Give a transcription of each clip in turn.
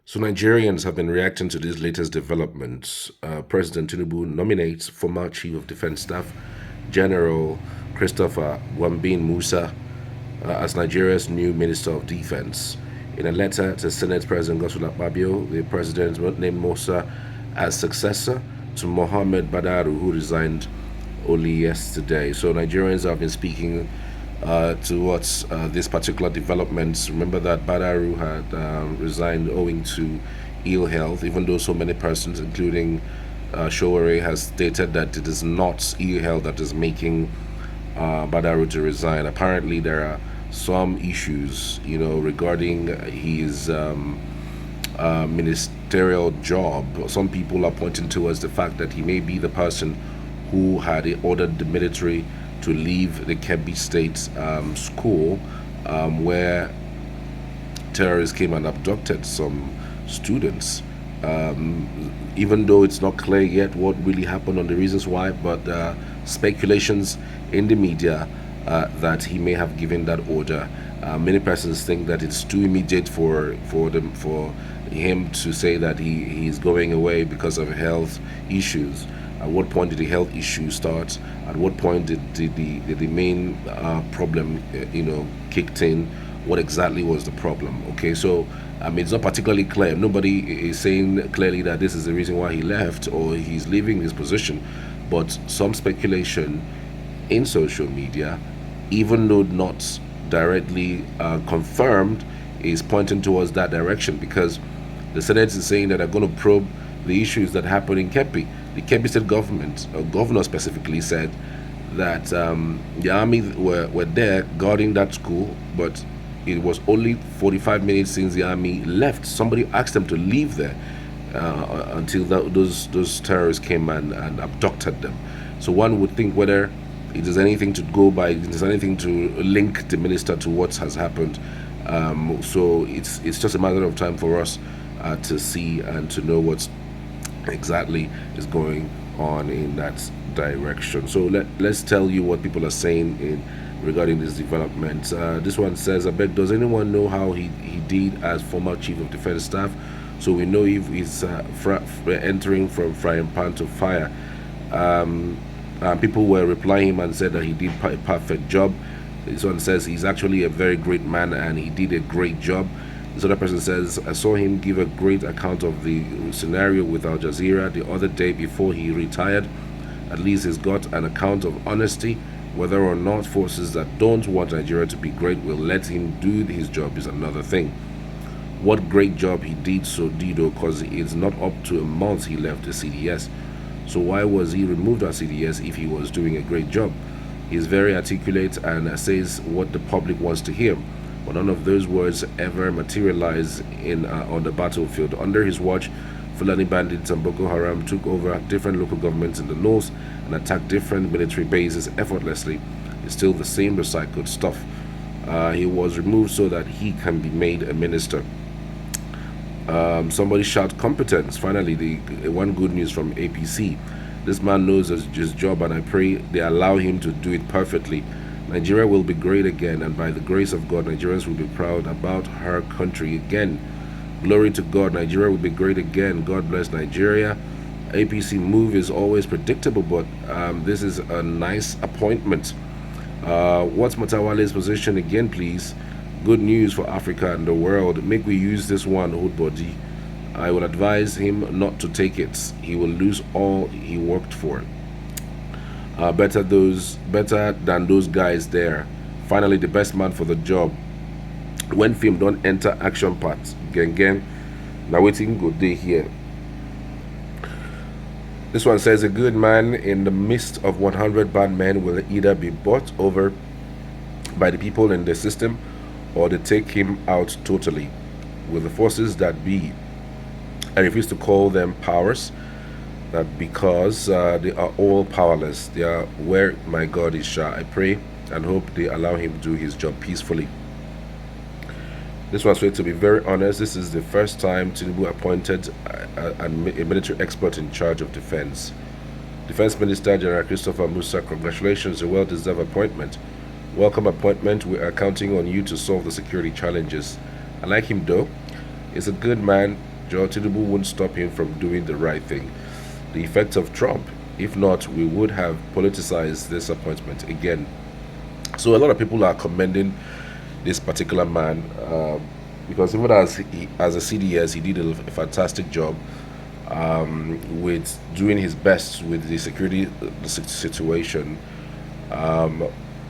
So Nigerians have been reacting to these latest developments. President Tinubu nominates former Chief of Defense Staff General Christopher Gwambin Musa as Nigeria's new Minister of Defense. In a letter to Senate President Godswill Akpabio, the president named Musa as successor to Mohammed Badaru, who resigned only yesterday. So Nigerians have been speaking towards this particular development. Remember that Badaru had resigned owing to ill health, even though so many persons, including Showore, has stated that it is not ill health that is making Badaru to resign. Apparently, there are some issues, regarding his ministerial job. Some people are pointing towards the fact that he may be the person who had ordered the military to leave the Kebbi State school, where terrorists came and abducted some students. Even though it's not clear yet what really happened on the reasons why, but speculations in the media that he may have given that order. Many persons think that it's too immediate for him to say that he's going away because of health issues. At what point did the health issue start? At what point did the main problem, kicked in? What exactly was the problem? Okay, so it's not particularly clear. Nobody is saying clearly that this is the reason why he left or he's leaving his position, but some speculation in social media, even though not directly confirmed, is pointing towards that direction because the Senate is saying that they're going to probe the issues that happened in Kebbi. The Kebbi State government, governor specifically, said that the army were there guarding that school, but it was only 45 minutes since the army left. Somebody asked them to leave there until those terrorists came and abducted them. So one would think whether it is anything to go by, it is anything to link the minister to what has happened. So it's just a matter of time for us to see and to know what exactly is going on in that direction. So let's tell you what people are saying regarding this development. This one says, I bet, does anyone know how he did as former Chief of Defense Staff? So we know if he's entering from frying pan to fire. People were replying him and said that he did a perfect job. This one says he's actually a very great man and he did a great job. This other person says, I saw him give a great account of the scenario with Al Jazeera the other day before he retired. At least he's got an account of honesty. Whether or not forces that don't want Nigeria to be great will let him do his job is another thing. What great job he did, so did, because it's not up to a month he left the CDS. So why was he removed at CDS if he was doing a great job? He's very articulate and says what the public wants to hear. But none of those words ever materialize on the battlefield. Under his watch, Fulani bandits and Boko Haram took over different local governments in the north and attacked different military bases effortlessly. It's still the same recycled stuff. He was removed so that he can be made a minister. Somebody shout competence. Finally, the one good news from APC. This man knows his job and I pray they allow him to do it perfectly. Nigeria will be great again, and by the grace of God, Nigerians will be proud about her country again. Glory to God, Nigeria will be great again. God bless Nigeria. APC move is always predictable, but this is a nice appointment. What's Matawale's position again, please? Good news for Africa and the world. Make we use this one, old body. I will advise him not to take it. He will lose all he worked for. Better than those guys there. Finally, the best man for the job. When film don't enter action parts, gang, now waiting good day here. This one says a good man in the midst of 100 bad men will either be bought over by the people in the system or they take him out totally. With the forces that be, I refuse to call them powers, that because they are all powerless. They are where my God is sure. I pray and hope they allow him to do his job peacefully. This one's to be very honest. This is the first time Tinubu appointed a military expert in charge of defense. Defense Minister General Christopher Musa, congratulations, a well-deserved appointment. Welcome appointment. We are counting on you to solve the security challenges. I like him though. He's a good man Joe Tinubu won't stop him from doing the right thing. The effect of Trump. If not, we would have politicized this appointment again. So a lot of people are commending this particular man because even as a CDS, he did a fantastic job with doing his best with the security situation. Um,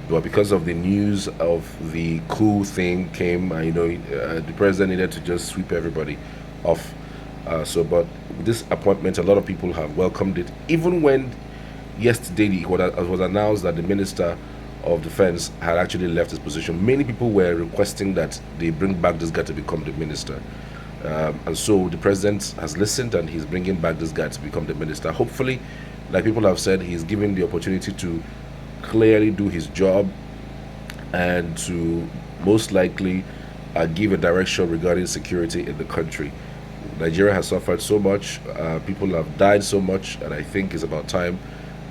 but because of the news of the coup thing came, the president needed to just sweep everybody off. But this appointment, a lot of people have welcomed it. Even when yesterday it was announced that the minister of defense had actually left his position, many people were requesting that they bring back this guy to become the minister. And so the president has listened and he's bringing back this guy to become the minister. Hopefully, like people have said, he's given the opportunity to clearly do his job and to most likely give a direction regarding security in the country. Nigeria has suffered so much, people have died so much, and I think it's about time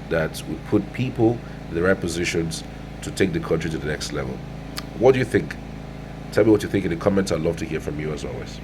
that we put people in the right positions to take the country to the next level. What do you think? Tell me what you think in the comments. I'd love to hear from you as always.